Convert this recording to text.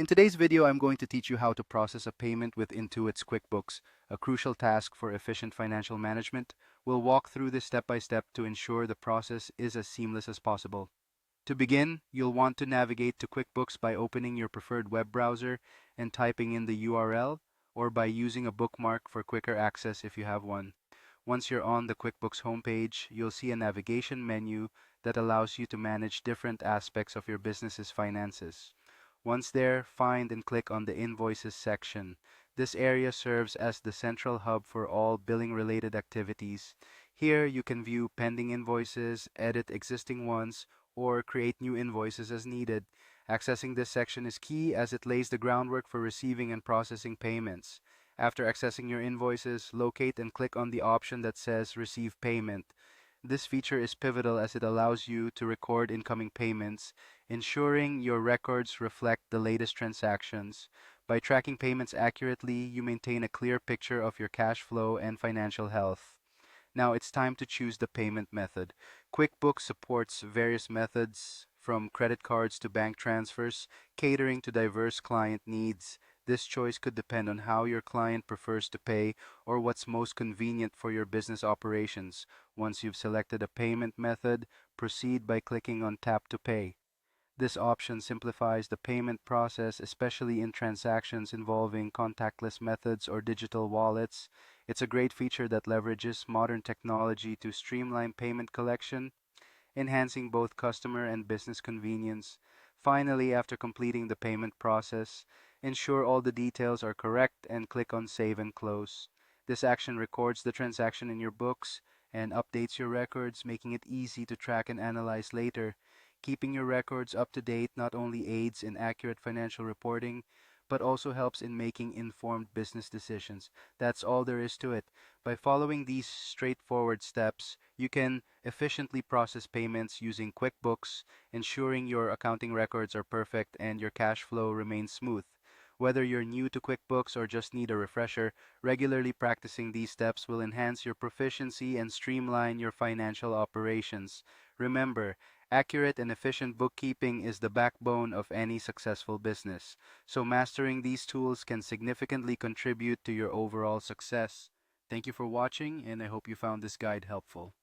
In today's video, I'm going to teach you how to process a payment with Intuit's QuickBooks, a crucial task for efficient financial management. We'll walk through this step by step to ensure the process is as seamless as possible. To begin, you'll want to navigate to QuickBooks by opening your preferred web browser and typing in the URL, or by using a bookmark for quicker access if you have one. Once you're on the QuickBooks homepage, you'll see a navigation menu that allows you to manage different aspects of your business's finances. Once there, find and click on the Invoices section. This area serves as the central hub for all billing-related activities. Here, you can view pending invoices, edit existing ones, or create new invoices as needed. Accessing this section is key as it lays the groundwork for receiving and processing payments. After accessing your invoices, locate and click on the option that says Receive Payment. This feature is pivotal as it allows you to record incoming payments, ensuring your records reflect the latest transactions. By tracking payments accurately, you maintain a clear picture of your cash flow and financial health. Now it's time to choose the payment method. QuickBooks supports various methods from credit cards to bank transfers, catering to diverse client needs. This choice could depend on how your client prefers to pay or what's most convenient for your business operations. Once you've selected a payment method, proceed by clicking on Tap to Pay. This option simplifies the payment process, especially in transactions involving contactless methods or digital wallets. It's a great feature that leverages modern technology to streamline payment collection, enhancing both customer and business convenience. Finally, after completing the payment process, ensure all the details are correct and click on Save and Close. This action records the transaction in your books and updates your records, making it easy to track and analyze later. Keeping your records up to date not only aids in accurate financial reporting, but also helps in making informed business decisions. That's all there is to it. By following these straightforward steps, you can efficiently process payments using QuickBooks, ensuring your accounting records are perfect and your cash flow remains smooth. Whether you're new to QuickBooks or just need a refresher, regularly practicing these steps will enhance your proficiency and streamline your financial operations. Remember, accurate and efficient bookkeeping is the backbone of any successful business, so mastering these tools can significantly contribute to your overall success. Thank you for watching, and I hope you found this guide helpful.